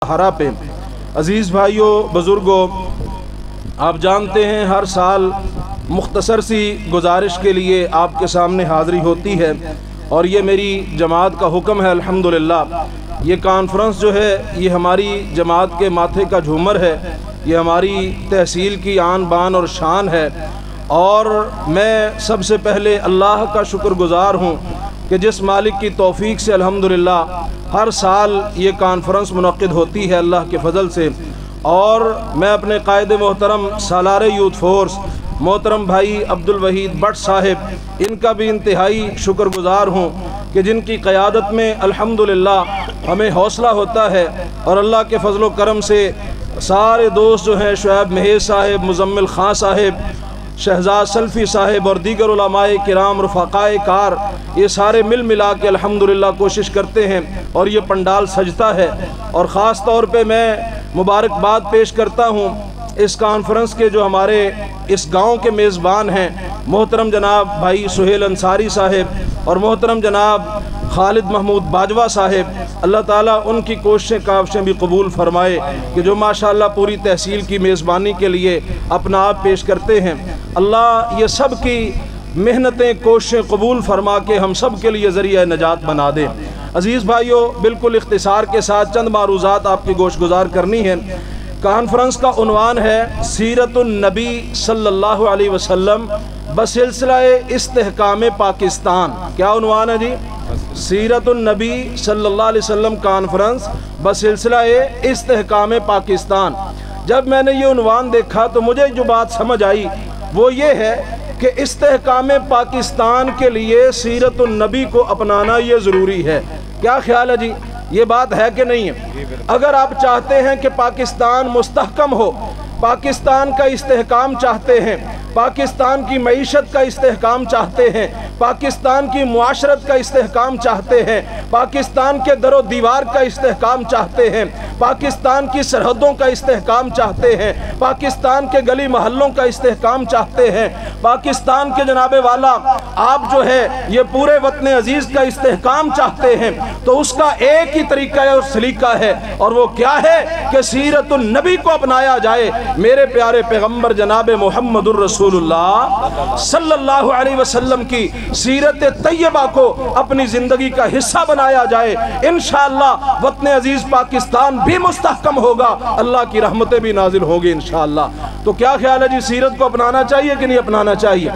सहारा पे। अज़ीज़ भाइयों, बुज़ुर्गों, आप जानते हैं हर साल मुख्तसर सी गुजारिश के लिए आपके सामने हाज़री होती है और ये मेरी जमात का हुक्म है। अल्हम्दुलिल्लाह ये कॉन्फ्रेंस जो है ये हमारी जमात के माथे का झूमर है, ये हमारी तहसील की आन बान और शान है। और मैं सबसे पहले अल्लाह का शुक्रगुज़ार हूँ कि जिस मालिक की तौफ़ीक से अल्हम्दुलिल्लाह हर साल ये कॉन्फ्रेंस मुनक़्क़िद होती है अल्लाह के फ़ज़ल से। और मैं अपने कायदे मोहतरम सालार यूथ फोर्स मोहतरम भाई अब्दुल वहीद भट्ट साहिब, इनका भी इंतहाई शुक्रगुज़ार हूँ कि जिनकी क़यादत में अल्हम्दुलिल्लाह हमें हौसला होता है। और अल्लाह के फ़ज़ल व करम से सारे दोस्त जो हैं, शुएब महेज साहिब, मुज़म्मिल खां साहिब, शहजाद सल्फ़ी साहिब और दीगर उलमाए किराम रफ़ाक़ाए कार, ये सारे मिल मिला के अल्हम्दुलिल्लाह कोशिश करते हैं और ये पंडाल सजता है। और ख़ास तौर पे मैं मुबारकबाद पेश करता हूँ इस कॉन्फ्रेंस के जो हमारे इस गांव के मेज़बान हैं, मोहतरम जनाब भाई सुहेल अंसारी साहिब और मोहतरम जनाब खालिद महमूद बाजवा साहिब। अल्लाह ताला उनकी कोशिशें काविशें भी कबूल फ़रमाए कि जो माशाअल्लाह पूरी तहसील की मेज़बानी के लिए अपना आप पेश करते हैं। अल्लाह ये सब की मेहनतें कोशिशें कबूल फ़रमा के हम सब के लिए ज़रिया नजात बना दे। अज़ीज़ भाइयों, बिल्कुल इख्तिसार के साथ चंद मारूज़ात आपकी गोशगुजार करनी है। कॉन्फ्रेंस का उन्वान है सीरतुन नबी सल्लल्लाहु अलैहि वसल्लम बसिलसिला-ए इस्तेहकाम पाकिस्तान। क्या उन्वान है जी? सीरतुन नबी सल्लल्लाहु अलैहि वसल्लम कॉन्फ्रेंस बसिलसिला-ए इस्तेहकाम पाकिस्तान। जब मैंने ये उन्वान देखा तो मुझे जो बात समझ आई वो ये है कि इस्तेहकाम पाकिस्तान के लिए सीरतुन नबी को अपनाना ये ज़रूरी है। क्या ख्याल है जी? ये बात है कि नहीं है? अगर आप चाहते हैं कि पाकिस्तान मुस्तहकम हो, पाकिस्तान का इस्तेहकाम चाहते हैं, पाकिस्तान की मईशत का इस्तेहकाम चाहते हैं, पाकिस्तान की मुआशरत का इस्तेहकाम चाहते हैं, पाकिस्तान के दरो दीवार का इस्तेहकाम चाहते हैं, पाकिस्तान की सरहदों का इस्तेहकाम चाहते हैं, पाकिस्तान के गली महल्लों का इस्तेहकाम चाहते हैं, पाकिस्तान के जनाबे वाला आप जो है ये पूरे वतन अजीज़ का इस्तेहकाम चाहते हैं, तो उसका एक ही तरीका है और सलीका है, और वो क्या है कि सीरतुन नबी को अपनाया जाए। मेरे प्यारे पैगम्बर जनाब मुहम्मदुर रसूलुल्लाह सल्लल्लाहु अलैहि वसल्लम की सीरत तैयबा को अपनी ज़िंदगी का हिस्सा बनाया जाए। इंशाअल्लाह वतन अजीज़ पाकिस्तान भी मुस्तहकम होगा, अल्लाह की रहमतें भी नाजिल होगी इंशाअल्लाह। तो क्या ख्याल है जी, सीरत को अपनाना चाहिए कि नहीं अपनाना चाहिए?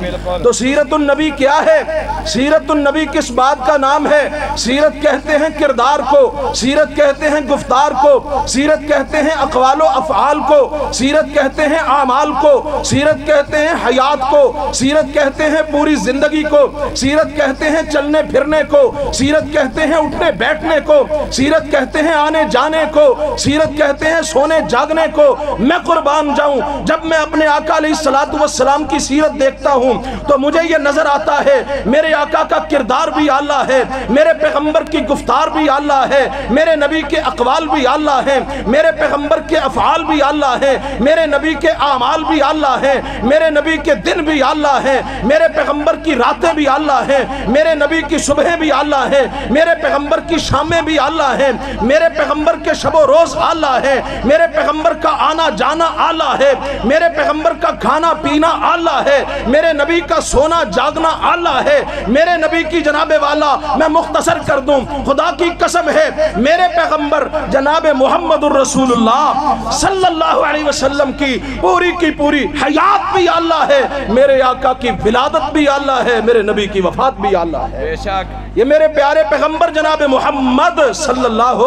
तो सीरतुन नबी क्या है? सीरतुन नबी किस बात का नाम है? सीरत कहते हैं किरदार को, सीरत कहते हैं गुफ्तार को, सीरत कहते हैं अक़वालो अफ़आल को, सीरत कहते हैं आमाल को, सीरत कहते हैं हयात को, सीरत कहते हैं पूरी जिंदगी को, सीरत कहते हैं चलने फिरने को, सीरत कहते हैं उठने बैठने को, सीरत कहते हैं आने जाने को, सीरत कहते हैं सोने जागने को। मैं कुर्बान जाऊं, जब मैं अपने आका अलैहिस्सलातु वस्सलाम की सीरत देखता हूं तो मुझे ये नजर आता है मेरे आका का किरदार भी आला है, मेरे पैगंबर की गुफ्तार भी आला है, मेरे नबी के अक़वाल भी आला है, मेरे पैगंबर के अफ़आल भी आला है, मेरे नबी के आमाल भी आला है, मेरे नबी के दिन भी आला है, मेरे पैगंबर की रातें भी आला है, मेरे नबी की सुबह भी आला है, मेरे पैगंबर की शामें भी आला है, मेरे पैगंबर के शबो रोज आला है, मेरे पैगंबर का आना जाना आला है, मेरे पैगंबर का खाना पीना आला है, मेरे नबी का सोना जागना आला है, मेरे नबी की जनाबे वाला मैं मुख्तसर कर दूं, खुदा की कसम है मेरे पैगंबर जनाब मुहम्मदुर रसूलुल्लाह सल्लल्लाहु अलैहि वसल्लम की पूरी हयात भी अल्लाह है, मेरे आका की विलादत भी अल्लाह है, मेरे नबी की वफात भी अल्लाह है। ये मेरे प्यारे पैगंबर जनाब मोहम्मद सल्लल्लाहु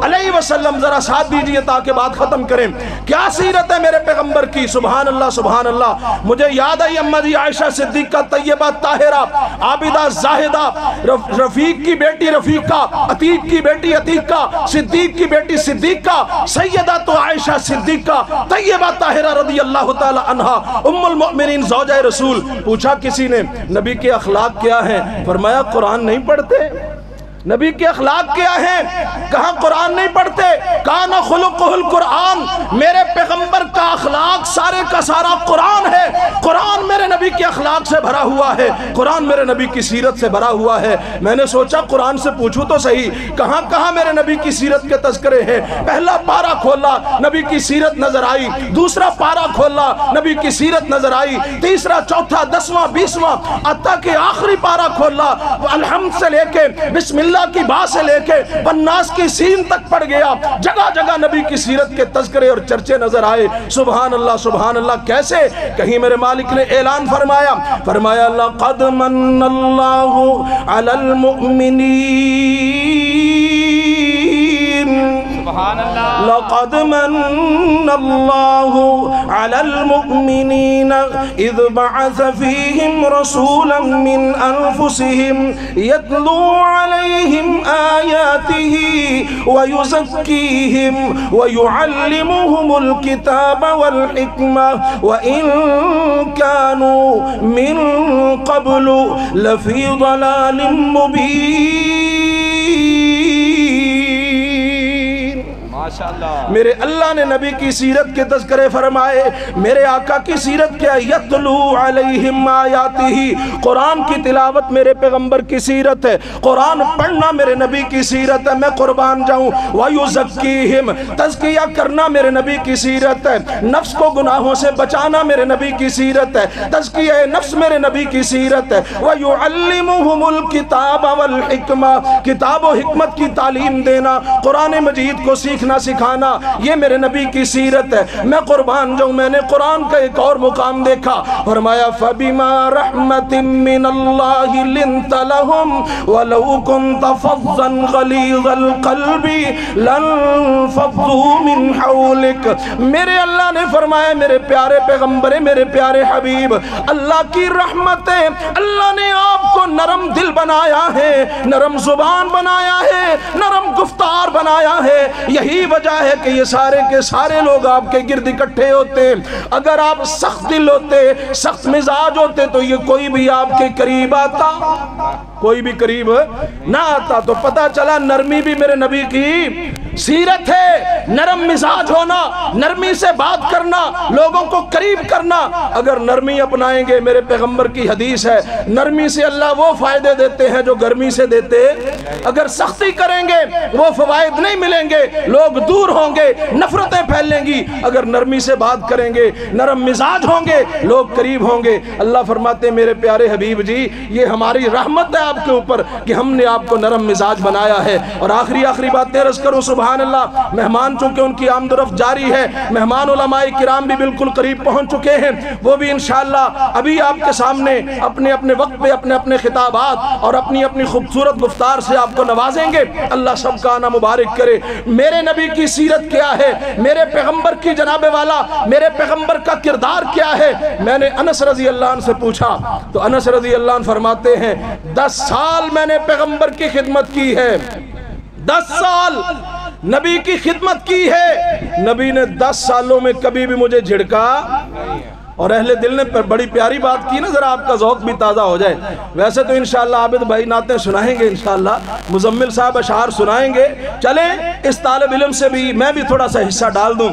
अलैहि वसल्लम। जरा साथ दीजिए ताकि बात खत्म करें। क्या सीरत है मेरे पैगंबर की, सुभान अल्लाह सुभान अल्लाह। मुझे याद आई अम्मा जी आयशा सिद्दीक़ा तैयबा ताहिरा आबिदा जाहिदा, रफीक की बेटी रफीका, अतीक की बेटी अतीका, सिद्दीक की बेटी सिद्दीका, सैयदा तो आयशा सिद्दीका तैयबा ताहिरा रज़ी अल्लाह ताला अन्हा उम्मुल मोमिनीन ज़ौजा रसूल। पूछा किसी ने नबी के अखलाक क्या हैं? फरमाया कुरान नहीं पढ़ते। नबी के अखलाक क्या हैं? कहा कुरान नहीं पढ़ते। काना खुलुकुहुल कुरान, मेरे पैगंबर का کا اخلاق سارے کا سارا قرآن ہے. قرآن میرے نبی کے اخلاق سے بھرا ہوا ہے, قرآن میرے نبی کی سیرت سے بھرا ہوا ہے. میں نے سوچا قرآن سے پوچھوں تو صحیح, کہاں کہاں میرے نبی کی سیرت کے تذکرے ہیں. پہلا پارہ کھولا, نبی کی سیرت نظر آئی. دوسرا پارہ کھولا, نبی کی سیرت نظر آئی. تیسرا, چوتھا, 10واں, 20واں, حتیٰ کہ آخری پارہ کھولا, الحمد سے لے کے بسم اللہ کی با سے لے کے والناس کی سین تک پڑ گیا. جگہ جگہ نبی کی سیرت کے تذکرے اور چرچے نظر آئے. سبحان اللہ سبحان اللہ. کیسے؟ کہیں میرے مالک نے اعلان فرمایا لَقَدْ مَنَّ اللَّهُ عَلَى الْمُؤْمِنِينَ لَقَدْ مَنَّ اللَّهُ عَلَى الْمُؤْمِنِينَ إِذْ بَعَثَ فِيهِمْ رَسُولًا مِّنْ أَنفُسِهِمْ يَتْلُو عَلَيْهِمْ آيَاتِهِ وَيُزَكِّيهِمْ وَيُعَلِّمُهُمُ الْكِتَابَ وَالْحِكْمَةَ وَإِن كَانُوا مِن قَبْلُ لَفِي ضَلَالٍ مُبِينٍ. میرے اللہ نے نبی کی سیرت کے تذکرے فرمائے. میرے آقا کی سیرت کیا؟ یتلو علیہم آیاتہ, قرآن کی تلاوت میرے پیغمبر کی سیرت ہے, قرآن پڑھنا میرے نبی کی سیرت ہے. میں قربان جاؤں. وَيُزَكِّيهِمْ, تزکیہ کرنا میرے نبی کی سیرت ہے. نفس کو گناہوں سے بچانا میرے نبی کی سیرت ہے. تزکیہ نفس میرے نبی کی سیرت ہے. وَيُعَلِّمُهُمُ الْكِتَابَ وَالْحِكْمَةَ, کتاب و حکمت کی تعلیم دینا, قرآن مجید کو سیکھنا سکھانا, یہ میرے نبی کی سیرت ہے. میں قربان جاؤں, میں نے قرآن کا ایک اور مقام دیکھا. فرمایا فَبِمَا رَحْمَةٍ مِّنَ اللَّهِ لِنْتَ لَهُمْ وَلَوْ كُنْتَ فَظًّا غَلِيظَ الْقَلْبِ لَانفَضُّوا مِنْ حَوْلِكَ. میرے اللہ نے فرمایا میرے پیارے پیغمبر, میرے پیارے حبیب, اللہ کی رحمت ہے, اللہ نے آپ کو نرم دل بنایا ہے, نرم زبان بنایا ہے, نرم گفتار بنایا ہے. یہی وجہ ہے کہ یہ سارے کے سارے لوگ آپ کے گرد اکٹھے ہوتے. اگر آپ سخت دل ہوتے, سخت مزاج ہوتے, تو یہ کوئی بھی آپ کے قریب آتا, کوئی بھی قریب نہ آتا. تو پتہ چلا نرمی بھی میرے نبی کی سیرت ہے. نرم مزاج ہونا, نرمی سے بات کرنا, لوگوں کو قریب کرنا. اگر نرمی اپنائیں گے, میرے پیغمبر کی حدیث ہے, نرمی سے اللہ وہ فائدے دیتے ہیں جو گرمی سے دیتے. اگر سختی کریں گے وہ فوائد نہیں ملیں گے, لوگ دور ہوں گے, نفرتیں پھیلیں گی. اگر نرمی سے بات کریں گے, نرم مزاج ہوں گے, لوگ قریب ہوں گے. اللہ فرماتے ہیں میرے پیارے حبیب جی, یہ ہماری رحمت ہے آپ کے اوپر کہ ہم نے آپ کو نرم مزاج بنایا ہے. اور آخری باتیں عرض کروں. سبحان اللہ. مہمان چونکہ ان کی آمد و رفت جاری ہے, مہمان علماء کرام بھی بالکل قریب پہنچ چکے ہیں. وہ بھی انشاءاللہ ابھی آپ کے سامنے اپنے اپنے وقت پہ اپنے اپنے خطابات اور اپنی اپنی خوبصورت گفتار سے آپ کو نوازیں گے. اللہ سب کا آنا مبارک کرے. میرے نبی کی سیرت کیا ہے, میرے پیغمبر کی جناب والا, میرے پیغمبر کا کردار کیا ہے. میں نے انس رضی اللہ عنہ سے پوچھا تو انس رضی اللہ عنہ فرماتے ہیں 10 سال میں نے پیغمبر کی خدمت کی ہے. 10 سال نبی کی خدمت کی ہے. نبی نے 10 سالوں میں کبھی بھی مجھے جھڑکا. اور اہل دل نے بڑی پیاری بات کی نا, ذرا آپ کا ذوق بھی تازہ ہو جائے. ویسے تو انشاءاللہ عابد بھائی نعتیں سنائیں گے, انشاءاللہ مزمل صاحب اشعار سنائیں گے. چلیں اس طالب علم سے بھی میں بھی تھوڑا سا حصہ ڈال دوں.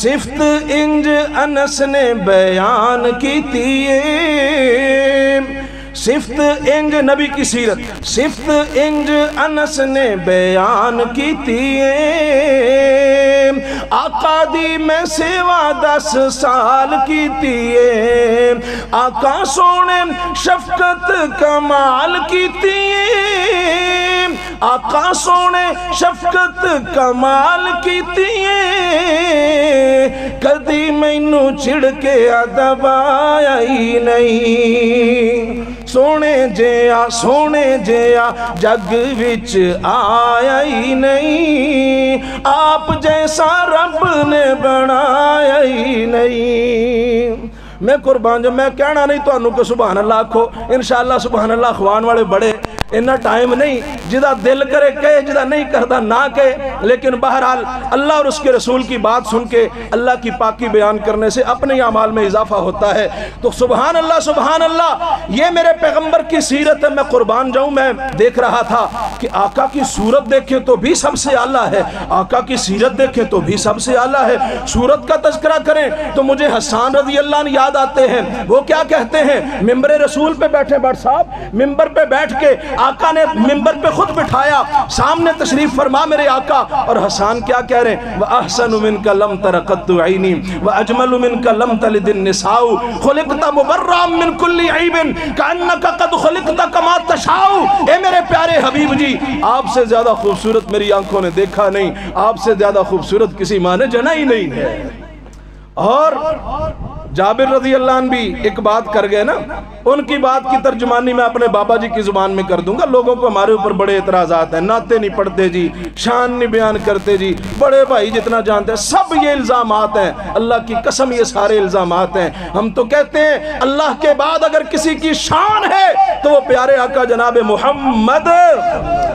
صفت انج انس نے بیان کی تھی, صفت انج نبی کی سیرت, صفت انج انس نے بیان کی تھی. آقا دی میں سیوا 10 سال کی تھی. آقا سونے شفقت کمال کی تھی. آقا سونے شفقت کمال کی تھی. کدی مینو چڑ کے ادب آیا ہی نہیں. سونے جیا جگ وچ آیا ہی نہیں. آپ جیسا رب نے بنایا ہی نہیں. میں قربان جو میں کہنا نہیں تو انہوں کو سبحان اللہ کھو. انشاءاللہ سبحان اللہ خوان والے بڑے इन्ना टाइम नहीं जिदा दिल करे कहे, जिदा नहीं करदा ना कहे। लेकिन बहरहाल अल्लाह और उसके रसूल की बात सुन के अल्लाह की पाकी बयान करने से अपने अमाल में इजाफा होता है। तो सुभान अल्लाह सुभान अल्लाह, ये मेरे पैगंबर की सीरत है। मैं कुर्बान जाऊं, मैं देख रहा था कि आका की सूरत देखें तो भी सबसे आला है, आका की सीरत देखें तो भी सबसे आला है। सूरत का तज़किरा करें तो मुझे हसन रज़ी अल्लाह अन्हु याद आते हैं। वो क्या कहते हैं, मिंबर रसूल पे बैठे, बट साहब मिंबर पे बैठ के आका ने मिंबर पे खुद बिठाया, सामने तशरीफ फरमा मेरे आका, और हसन क्या कह रहे हैं, व अहसनु मिनका लम तरा क़त्तु ऐनी व अजमलु मिनका लम तलिदिन निसाउ खुलिक़ता मुबर्रअम मिन कुल्ली ऐबिन कअन्नका क़द खुलिक़ता कमा तशाउ। ए मेरे प्यारे हबीब जी, आपसे ज्यादा खूबसूरत मेरी आंखों ने देखा नहीं, आपसे ज्यादा खूबसूरत किसी माँ ने जना ही नहीं है। और जाबिर रज़ी अल्लाह अन्हु भी एक बात कर गए ना, उनकी बात की तर्जुमानी मैं अपने बाबा जी की जुबान में कर दूंगा। लोगों को हमारे ऊपर बड़े एतराज़ात हैं, नाते नहीं पढ़ते जी, शान नहीं बयान करते जी, बड़े भाई जितना जानते हैं, सब ये इल्ज़ामात हैं। अल्लाह की कसम ये सारे इल्ज़ामात हैं। हम तो कहते हैं अल्लाह के बाद अगर किसी की शान है तो वो प्यारे आका जनाब मोहम्मद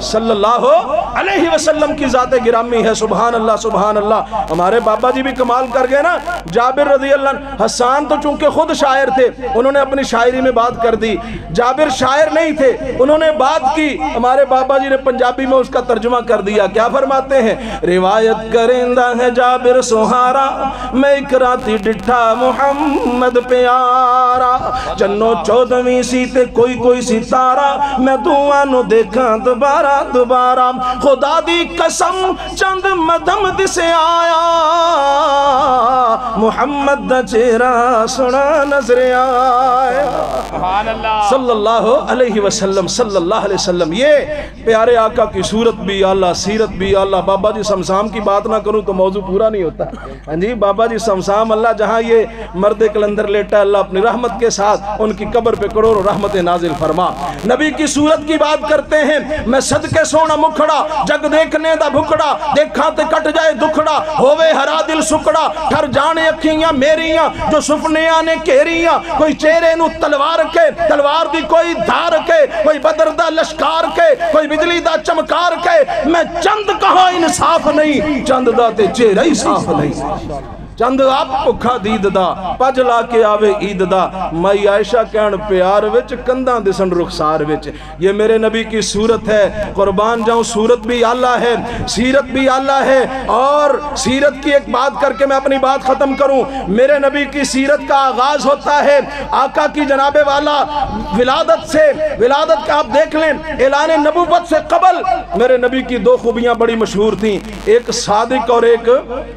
सल्लल्लाहु अलैहि वसल्लम की ज़ात गिरामी है। सुभान अल्लाह सुभान अल्लाह। हमारे बाबा जी भी कमाल कर गए ना। जाबिर रज़ी अल्लाह, हसन तो चूंकि खुद शायर थे, उन्होंने अपनी शायरी में बात कर दी। जाबिर शायर नहीं थे, उन्होंने बात की, हमारे बाबा जी ने पंजाबी में उसका तर्जुमा कर दिया। क्या फरमाते हैं, रिवायत करेंदा है जाबिर सुहारा, मैं एक राती डिठा मोहम्मद प्यारा, जन्नो 14वीं सी ते कोई कोई सितारा, मैं दुआ नु देखा दोबारा दोबारा, खुदा दी कसम चंद मदम दिसे आया, मोहम्मद दा चेहरा सोना नजर आया। सल्लल्लाहु अलैहि वसल्लम सल्लल्लाहु अलैहि वसल्लम। ये प्यारे आका की सूरत भी आला, सीरत भी आला। बाबा जी समसाम की बात ना करूं तो मौजू पूरा नहीं होता। हाँ जी, बाबा जी समसाम, अल्लाह जहां ये मर्द कलंदर लेटा, अल्लाह अपनी रहमत के साथ उनकी कब्र पे करोड़ों रहमतें नाजिल फरमा। नबी की सूरत की बात करते हैं, मैं सदके सोना मुखड़ा, जग देखने दा भुखड़ा, देखा ते कट जाए दुखड़ा, होवे हरा दिल सुकड़ा, ठर जाने अखियां मेरियां जो सुपनियां ने घेरियां, कोई चेहरे नू तलवार के, तलवार दी कोई धार के, कोई बदर दा लश्कार के, कोई बिजली दा चमकार के, मैं चंद कहा इंसाफ नहीं, चंद दा ते चेहरा ही साफ नहीं। चंद आप भुखा दीद दा, पज ला के आवे ईद दा, माई आयशा कहन प्यार विच, कंधा दिसन रुखसार विच। ये मेरे नबी की सूरत है। कुर्बान जाऊं, सूरत भी आला है, सीरत भी आला है। और सीरत की एक बात करके मैं अपनी बात खत्म करूं। मेरे नबी की सीरत का आगाज होता है आका की जनाबे वाला विलादत से। विलादत का आप देख लें, ऐलान नबूवत से कबल मेरे नबी की दो खूबियां बड़ी मशहूर थी, एक सादिक और एक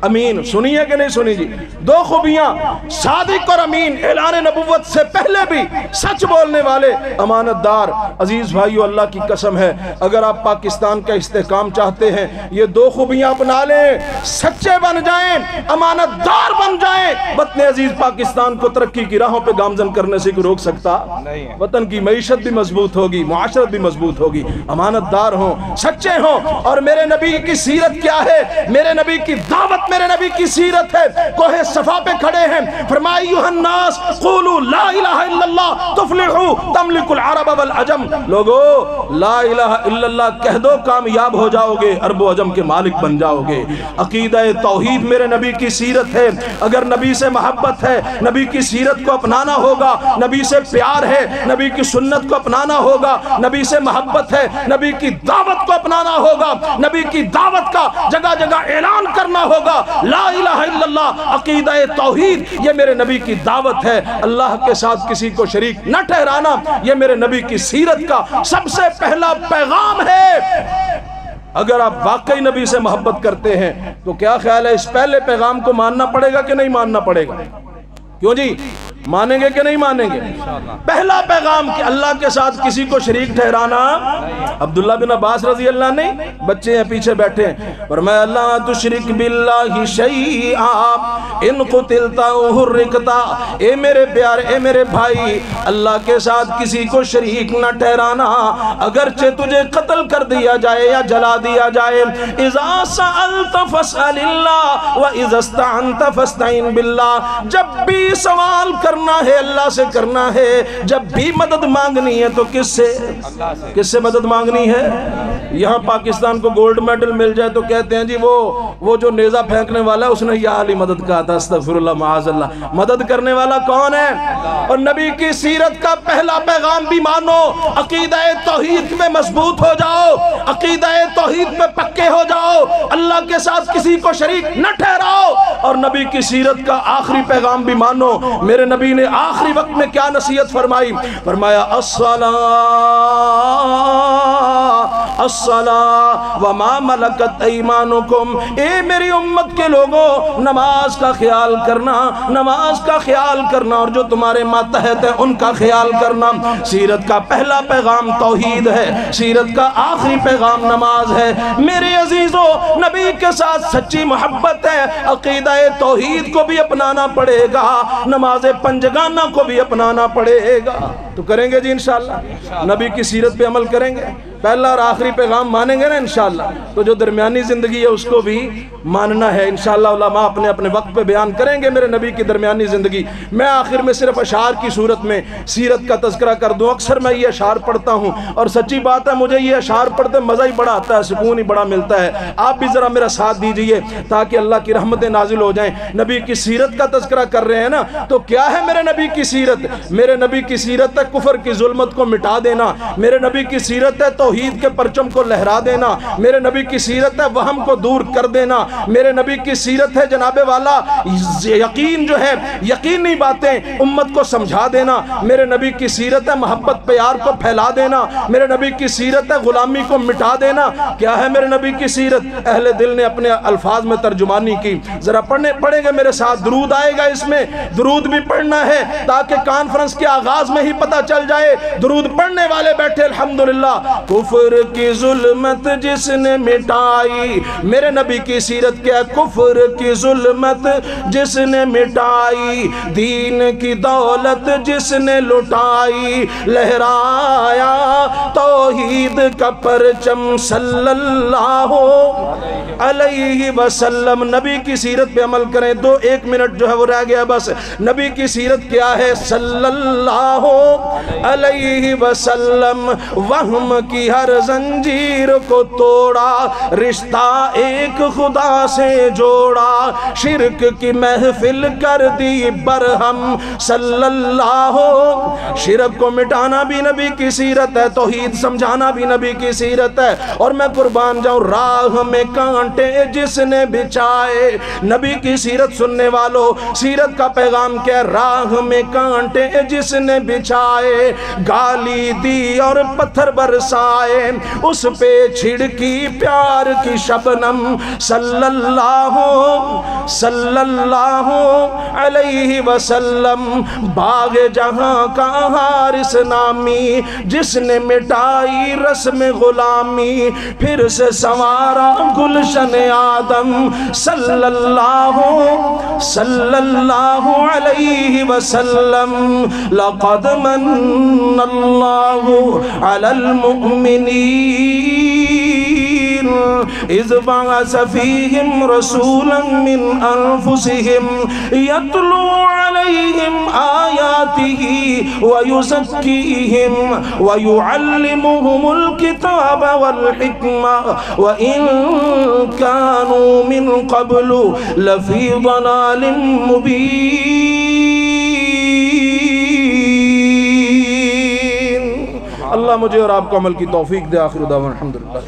अमीन। सुनिए कि नहीं सुनी जी? दो खूबियां, सादिक और अमीन। ऐलान नबूवत से पहले भी सच बोलने वाले, अमानतदार। अजीज भाइयों, अल्लाह की कसम है, अगर आप पाकिस्तान का इस्तेहकाम चाहते हैं, ये दो खूबियां अपना लें, सच्चे बन जाएं, अमानतदार बन जाएं, वतन अजीज पाकिस्तान को तरक्की की राहों पे गामजन करने से कोई रोक सकता नहीं है। वतन की मईशत भी मजबूत होगी, मुआशरत भी मजबूत होगी। अमानतदार हो, सच्चे हो। और मेरे नबी की सीरत क्या है? मेरे नबी की दावत, मेरे नबी की सीरत है। कोहे सफा पे खड़े हैं, फरमाया युहन्नास क़ूलू ला इलाहा इल्लल्लाह तुफ्लिहू तमलिकुल अरब वल अजम। लोगो ला इलाहा इल्लल्लाह कह दो, कामयाब हो जाओगे, अरब व अजम के मालिक बन जाओगे। अकीदा तौहीद मेरे नबी की सीरत है। अगर नबी से मोहब्बत है, नबी की सीरत को अपनाना होगा। नबी से प्यार है, नबी की सुन्नत को अपनाना होगा। नबी से मोहब्बत है, नबी की दावत को अपनाना होगा। नबी की दावत का जगह जगह ऐलान करना होगा। ला इलाहा इल्लल्लाह अकीदा तौहीद, ये मेरे नबी की दावत है। अल्लाह के साथ किसी को शरीक न ठहराना, ये मेरे नबी की सीरत का सबसे पहला पैगाम है। अगर आप वाकई नबी से मोहब्बत करते हैं तो क्या ख्याल है, इस पहले पैगाम को मानना पड़ेगा कि नहीं मानना पड़ेगा? क्यों जी, मानेंगे कि नहीं मानेंगे? पहला पैगाम कि अल्लाह के साथ किसी को शरीक ठहराना। अब्दुल्ला बिन अब्बास रजी अल्लाह, नहीं बच्चे हैं पीछे बैठे हैं, और मैं अल्लाह तुशरिक बिल्लाहि शैआ इन कुतिलता हुर्रिकता। ए मेरे प्यारे, ए मेरे भाई, अल्लाह के साथ किसी को शरीक न ठहराना, अगरचे तुझे कत्ल कर दिया जाए या जला दिया जाए। इज़ा सअल्त फस्अलिल्लाह व इज़ा इस्तअनत फस्तईन बिल्लाह। जब भी सवाल कर کرنا ہے اللہ سے کرنا ہے. جب بھی مدد مانگنی ہے تو کس سے مدد مانگنی ہے؟ یہاں پاکستان کو گولڈ میڈل مل جائے تو کہتے ہیں جی وہ جو نیزہ پھینکنے والا ہے اس نے یا علی مدد کہا تھا. استغفر اللہ معاذ اللہ. مدد کرنے والا کون ہے؟ اور نبی کی سیرت کا پہلا پیغام بھی مانو. عقیدہ توحید میں مضبوط ہو جاؤ, عقیدہ توحید میں پکے ہو جاؤ, اللہ کے ساتھ کسی کو شریک نہ ٹھہراؤ, اور نبی کی سیرت کا آخری پیغام بھی مانو. میرے نبی نے آخری وقت میں کیا نصیحت فرمائی؟ فرمایا الصلاۃ وما ملکت ایمانکم. اے میری امت کے لوگوں, نماز کا خیال کرنا, نماز کا خیال کرنا, اور جو تمہارے ماتحت ہیں ان کا خیال کرنا. سیرت کا پہلا پیغام توحید ہے, سیرت کا آخری پیغام نماز ہے. میرے عزیزو, نبی کے ساتھ سچی محبت ہے, عقیدہ توحید کو بھی اپنانا پڑے گا, نماز پنجگانہ کو بھی اپنانا پڑے گا. تو کریں گے جی انشاءاللہ, نبی کی سیرت پہ عمل کریں گے, پہلا اور آخری پیغام مانیں گے نا انشاءاللہ. تو جو درمیانی زندگی ہے اس کو بھی ماننا ہے انشاءاللہ. علماء اپنے اپنے وقت پہ بیان کریں گے میرے نبی کی درمیانی زندگی. میں آخر میں صرف اشعار کی صورت میں سیرت کا تذکرہ کر دوں. اکثر میں یہ اشعار پڑھتا ہوں, اور سچی بات ہے مجھے یہ اشعار پڑھتے مزہ ہی بڑا آتا ہے, سکون ہی بڑا ملتا ہے. آپ بھی ذرا میرا ساتھ دیجئے تاکہ اللہ کی رحمتیں نازل ہو جائیں. نبی کی سیرت کا تذکرہ کر رہے ہیں نا, تو کیا ہے میرے نبی کی سیرت؟ میرے نبی کی سیرت ہے کفر کی ظلمت کو مٹا دینا. میرے نبی کی سیرت ہے توحید کے پرچم کو لہرا دینا. میرے نبی کی سیرت ہے وہم کو دور کر دینا. میرے نبی کی سیرت ہے جناب والا یقین جو ہے, یقینی باتیں امت کو سمجھا دینا. میرے نبی کی سیرت ہے محبت پیار کو پھیلا دینا. میرے نبی کی سیرت ہے غلامی کو مٹا دینا. کیا ہے میرے نبی کی سیرت؟ اہل دل نے اپنے الفاظ میں ترجمانی کی. ذرا پڑھیں گے میرے ساتھ, درود آئے گا اس میں, درود بھی پڑھنا ہے تاکہ کانفرنس کے آغاز میں ہی پتہ چل جائے. درود پڑھنے والے بیٹھے الحمدللہ. کفر کی ظلمت جس نے مٹائی, میرے نبی کی سیرت کیا؟ کفر کی ظلمت جس نے مٹائی, دین کی دولت جس نے لٹائی, لہرایا توحید کا پرچم صلی اللہ علیہ وسلم. نبی کی سیرت پہ عمل کریں. ایک منٹ جو ہے وہ رہ گیا بس. نبی کی سیرت کیا ہے؟ صلی اللہ علیہ وسلم. وہم کی ہر زنجیر کو توڑا, رشتہ ایک خدا سے جوڑا, شرک کی محفل کر دی برہم صلی اللہ. شرک کو مٹانا بھی نبی کی سیرت ہے, توحید سمجھانا بھی نبی کی سیرت ہے. اور میں قربان جاؤں, راہ میں کانٹے جس نے بچھائے. نبی کی سیرت سننے والوں, سیرت کا پیغام کیا؟ راہ میں کانٹے جس نے بچھائے, گالی دی اور پتھر برسائے, اس پہ چھڑکی پیار کی شبنم صلی اللہ علیہ وسلم. باغ جہاں کا حارس نامی جس نے مٹائی رسم غلامی, پھر سے سنوارا گلشن آدم صلی اللہ علیہ وسلم. لقد من اللہ علی المؤمنین اذ بعث فیہم رسولا من انفسہم یتلو علیہم آیاتہ ویزکیہم ویعلمہم الکتاب والحکمہ وإن كانوا من قبل لفی ضلال مبین. اللہ مجھے اور آپ کو عمل کی توفیق دے. آخر دعوانا الحمدللہ.